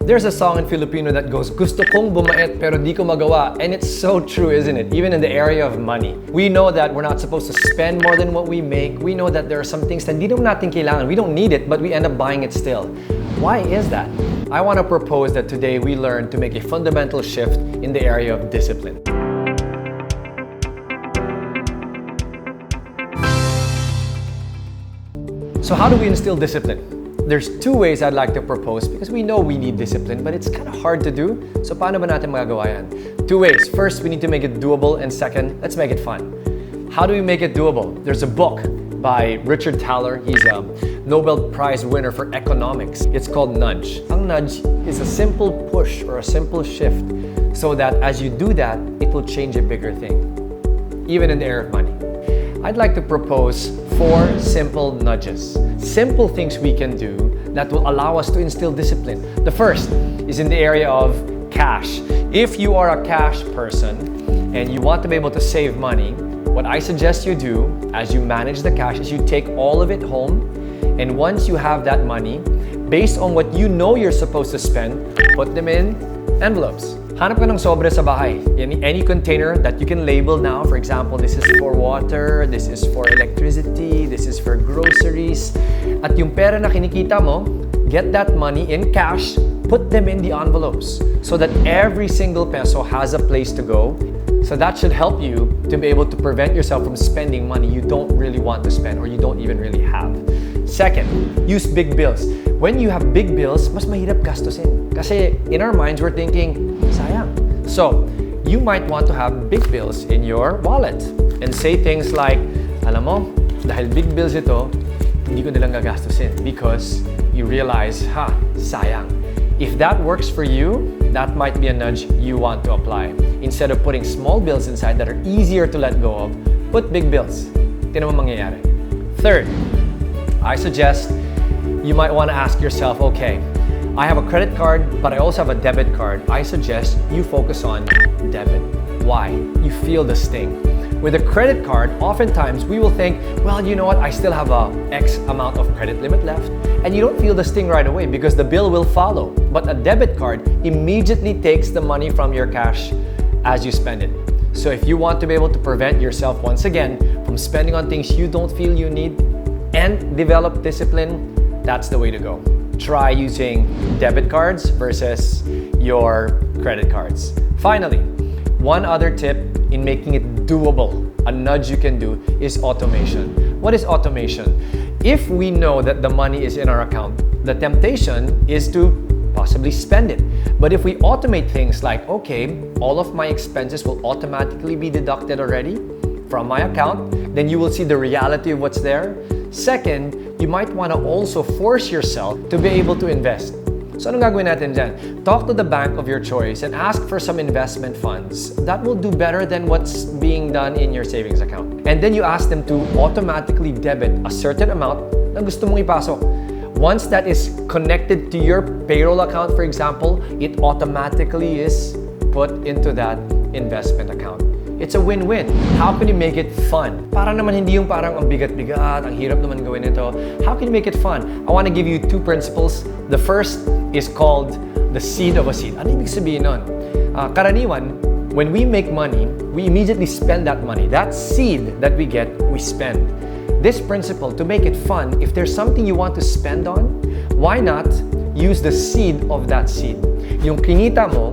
There's a song in Filipino that goes, "Gusto kong bumait pero di ko magawa." And it's so true, isn't it? Even in the area of money. We know that we're not supposed to spend more than what we make. We know that there are some things na di naman natin kailangan. We don't need it, but we end up buying it still. Why is that? I want to propose that today we learn to make a fundamental shift in the area of discipline. So how do we instill discipline? There's two ways I'd like to propose because we know we need discipline, but it's kind of hard to do. So paano ba natin magagawa yan? Two ways. First, we need to make it doable, and second, let's make it fun. How do we make it doable? There's a book by Richard Thaler. He's a Nobel Prize winner for economics. It's called Nudge. Ang nudge is a simple push or a simple shift so that as you do that, it will change a bigger thing, even in the area of money. I'd like to propose 4 simple nudges. Simple things we can do that will allow us to instill discipline. The first is in the area of cash. If you are a cash person and you want to be able to save money, what I suggest you do as you manage the cash is you take all of it home, and once you have that money, based on what you know you're supposed to spend, put them in envelopes. Hanap ka ng sobre sa bahay. Any container that you can label now. For example, this is for water, this is for electricity, this is for groceries. At yung pera na kinikita mo, get that money in cash, put them in the envelopes so that every single peso has a place to go. So that should help you to be able to prevent yourself from spending money you don't really want to spend or you don't even really have. Second, use big bills. When you have big bills, mas mahirap gastusin. Kasi in our minds, we're thinking, sayang. So, you might want to have big bills in your wallet and say things like, alam mo, dahil big bills ito, hindi ko nilang gagastusin because you realize, sayang. If that works for you, that might be a nudge you want to apply. Instead of putting small bills inside that are easier to let go of, put big bills. Tingnan mo mangyayari. Third, I suggest you might want to ask yourself, okay, I have a credit card, but I also have a debit card. I suggest you focus on debit. Why? You feel the sting. With a credit card, oftentimes we will think, well, you know what, I still have a X amount of credit limit left. And you don't feel the sting right away because the bill will follow. But a debit card immediately takes the money from your cash as you spend it. So if you want to be able to prevent yourself once again from spending on things you don't feel you need and develop discipline, that's the way to go. Try using debit cards versus your credit cards. Finally, one other tip in making it doable, a nudge you can do, is automation. What is automation? If we know that the money is in our account, the temptation is to possibly spend it. But if we automate things like, okay, all of my expenses will automatically be deducted already from my account, then you will see the reality of what's there. Second, you might want to also force yourself to be able to invest. So anong gagawin natin dyan? Talk to the bank of your choice and ask for some investment funds. That will do better than what's being done in your savings account. And then you ask them to automatically debit a certain amount na gusto mong ipasok. Once that is connected to your payroll account, for example, it automatically is put into that investment account. It's a win-win. How can you make it fun? Para naman hindi yung parang ang bigat-bigat, ang hirap naman gawin ito. How can you make it fun? I want to give you 2 principles. The first is called the seed of a seed. Ano ibig sabihin nun? Karaniwan, when we make money, we immediately spend that money. That seed that we get, we spend. This principle, to make it fun, if there's something you want to spend on, why not use the seed of that seed? Yung kinita mo,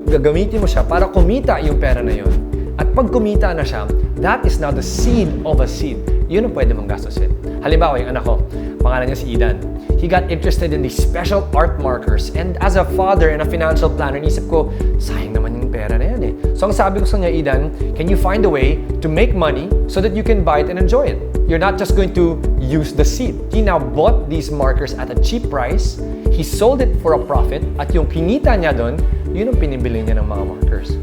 gagamitin mo siya para kumita yung pera na yun. At pag kumita na siya, that is now the seed of a seed. Yun ang pwede mong gastusin. Halimbawa, yung anak ko, pangalan niya si Idan. He got interested in these special art markers. And as a father and a financial planner, nisip ko, sayang naman yung pera na yan eh. So ang sabi ko sa niya, Idan, can you find a way to make money so that you can buy it and enjoy it? You're not just going to use the seed. He now bought these markers at a cheap price. He sold it for a profit. At yung kinita niya doon, yun ang pinibili niya ng mga markers.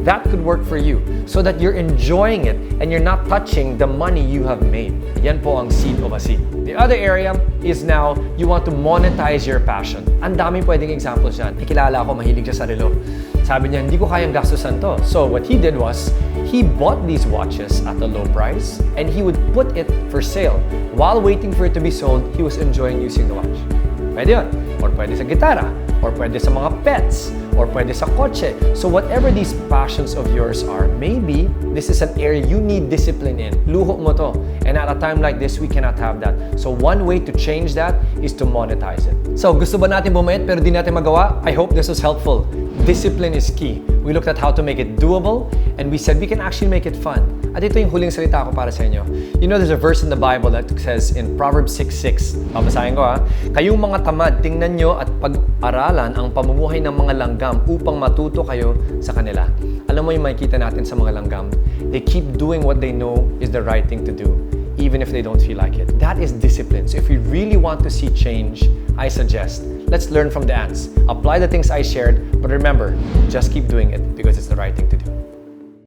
That could work for you so that you're enjoying it and you're not touching the money you have made. Yan po ang seed of a seed. The other area is now you want to monetize your passion. Ang daming pwedeng examples yan. Ikilala ako, mahilig siya sa relo. Sabi niya, hindi ko kayang gastusan to. So what he did was, he bought these watches at a low price and he would put it for sale. While waiting for it to be sold, he was enjoying using the watch. Pwede yun. Or pwede sa gitara. Or pwede sa mga pets. Or pwede sa kotse. So whatever these passions of yours are, maybe this is an area you need discipline in. Luho mo to. And at a time like this, we cannot have that. So one way to change that is to monetize it. So gusto ba natin bumait pero di natin magawa? I hope this was helpful. Discipline is key. We looked at how to make it doable and we said we can actually make it fun. At ito yung huling salita ko para sa inyo. You know, there's a verse in the Bible that says in Proverbs 6:6. Babasahin ko ha. Kayong mga tamad, tingnan nyo at pag-aralan ang pamumuhay ng mga langgam upang matuto kayo sa kanila. Alam mo yung makikita natin sa mga langgam? They keep doing what they know is the right thing to do, even if they don't feel like it. That is discipline. So if we really want to see change, I suggest, let's learn from the ants. Apply the things I shared, but remember, just keep doing it because it's the right thing to do.